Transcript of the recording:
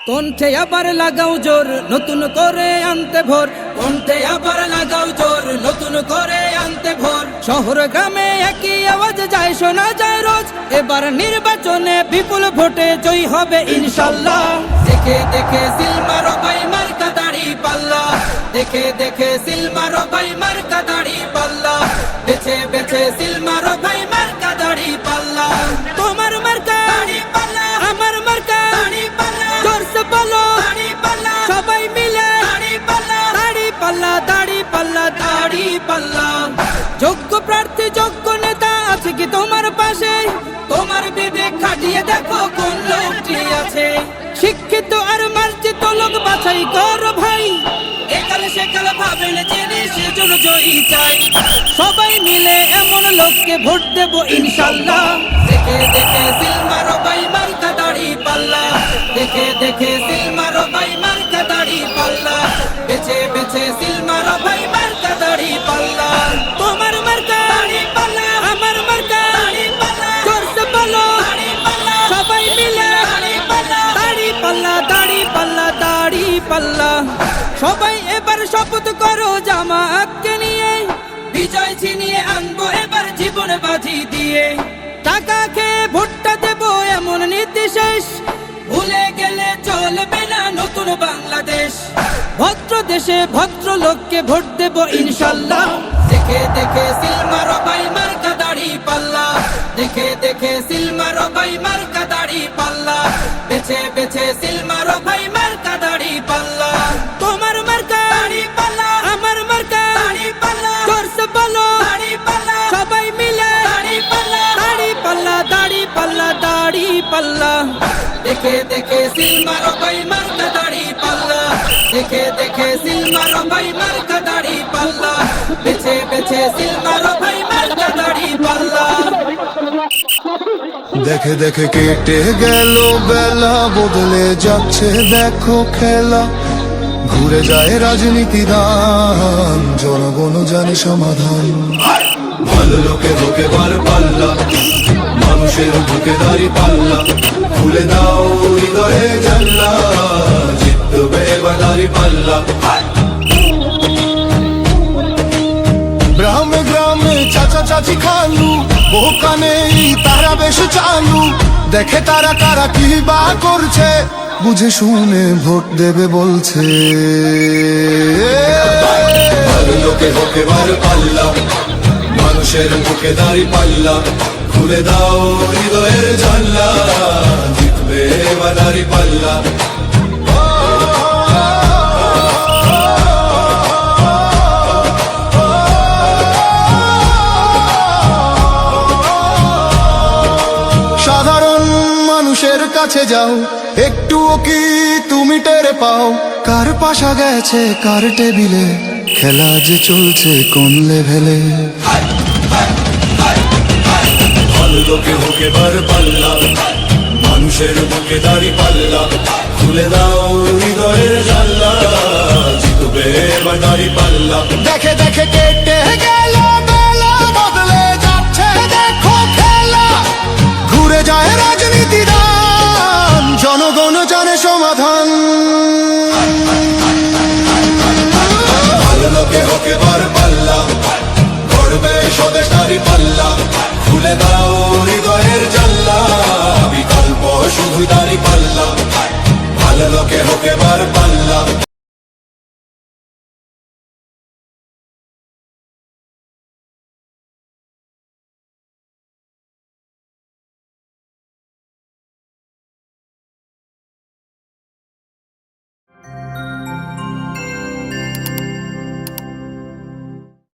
কণ্ঠে আবার লাগাও জোর নতুন করে আনতে ভোর, কণ্ঠে আবার লাগাও জোর নতুন করে আনতে ভোর। শহর গ্রামে একই আওয়াজ যায় শোনা যায় রোজ, এবার নির্বাচনে বিপুল ভোটে জয়ী হবে ইনশাল্লাহ। দেখে দেখে সিল মারো ভাই মার্কা দাড়ি পাল্লা, দেখে দেখে সিল মারো ভাই মার্কা দাড়ি পাল্লা, বেছে বেছে সিল মারো ভাই মার্কা দাড়ি পাল্লা। তোমার মার্কা দাড়ি পাল্লা, আমার মার্কা দাড়ি পাল্লা, জোরসে বলো দাড়ি পাল্লা, সবাই মিলে দাড়ি পাল্লা, দাড়ি পাল্লা, দাড়ি পাল্লা, দাড়ি পাল্লা। যোগ্য প্রার্থী যোগ্য নেতা আছে কি তোমার পাশে? তোমার বিবেক খাটিয়ে দেখো কোন লোকটি আছে। শিক্ষিত আর মার্জিত লোক বাছাই করো ভাই, একালে সেকালে ভাবেন জেনে সেজন্য জয়ী চাই। সবাই মিলে এমন লোককে ভোট দেব ইনশাল্লাহ। দেখে দেখে সিল মারো ভাই মার্কা দাড়ি পাল্লা, দেখে দেখে সিল মারো ভাই মার্কা দাড়ি পাল্লা, বেছে বেছে সিল মারো ভাই মার্কা দাড়ি পাল্লা। তোমার মার্কা দাড়ি পাল্লা, আমার মার্কা দাড়ি পাল্লা, জোরসে বলো দাড়ি পাল্লা, সবাই মিলে দাড়ি পাল্লা, দাড়ি পাল্লা, দাড়ি পাল্লা, দাড়ি পাল্লা। সবাই এবার শপথ করো জামাতকে নিয়ে, বিজয় ছিনিয়ে আনবো এবার জীবন বাজি দিয়ে। টাকা খেয়ে ভোটটা দেবো এমন নীতি শেষ, ভুলে গেলে চলবে না নতুন বাংলাদেশ। ভদ্র দেশে ভদ্র লোককে ভোট দেবো ইনশাল্লাহ। দেখে দেখে সিল মারো ভাই মার্কা দাড়ি পাল্লা, দেখে দেখে সিল মারো ভাই মার্কা দাড়ি পাল্লা, বেছে বেছে সিল মারো ভাই মার্কা দাড়ি পাল্লা। তোমার মার্কা দাড়ি পাল্লা, আমার মার্কা দাড়ি পাল্লা, জোরসে বলো দাড়ি পাল্লা, সবাই মিলে দাড়ি পাল্লা, দাড়ি পাল্লা, দাড়ি পাল্লা, দাড়ি পাল্লা। দেখে দেখে সিল মারো ভাই মার্কা দাড়ি পাল্লা, দেখে দেখে সিল মারো ভাই মার্কা দাড়ি পাল্লা, বেছে বেছে সিল মারো ভাই মার্কা দাড়ি পাল্লা। দেখে দেখে কেটে গেল বেলা, বদলে যাচ্ছে দেখো খেলা। ঘুরে যায় রাজনীতি দান, জনগণ জানে সমাধান। ভালো লোকে ঢোকে বার পাল্লা, মানুষের বুকে দাড়ি পাল্লা, খুলে দাও হৃদয়ে জানলা, জিতবে এবার দাড়ি পাল্লা। গ্রামে গ্রামে চাচা চাচি খালু, বোকানে তারা বেশ চালু। দেখে তারা কারা কি বা করছে, বুঝে শুনে ভোট দেবে বলছে। ভালো লোকে হোকে বার পাল্লা, মানুষের বুকে দাড়ি পাল্লা, খুলে দাও হৃদয়ের জানলা, জিতবে এবার দাড়ি পাল্লা। সাধারণ মানুষের কাছে যাও, একটুও কি তুমি টের পাও? কার পাশা গেছে কার টেবিলে, খেলা যে চলছে কোন লেভেলে। ভালো লোকে হোকে বার পাল্লা, মানুষের বুকে দাড়ি পাল্লা, খুলে দাও হৃদয়ের জানলা, জিতবে এবার দাড়ি পাল্লা। দেখে দেখে কেটে গেল বেলা, বদলে যাচ্ছে দেখো খেলা। ঘুরে যায় রাজনীতি দান, জনগণ জানে সমাধান। ভালো লোকে হোকে বার পাল্লা, করবে স্বদেশ দাড়ি পাল্লা, খুলে দাও হৃদয়ের জানলা, বিকল্প শুধু দাড়ি পাল্লা। ভালো লোকে হোকে বার পাল্লা।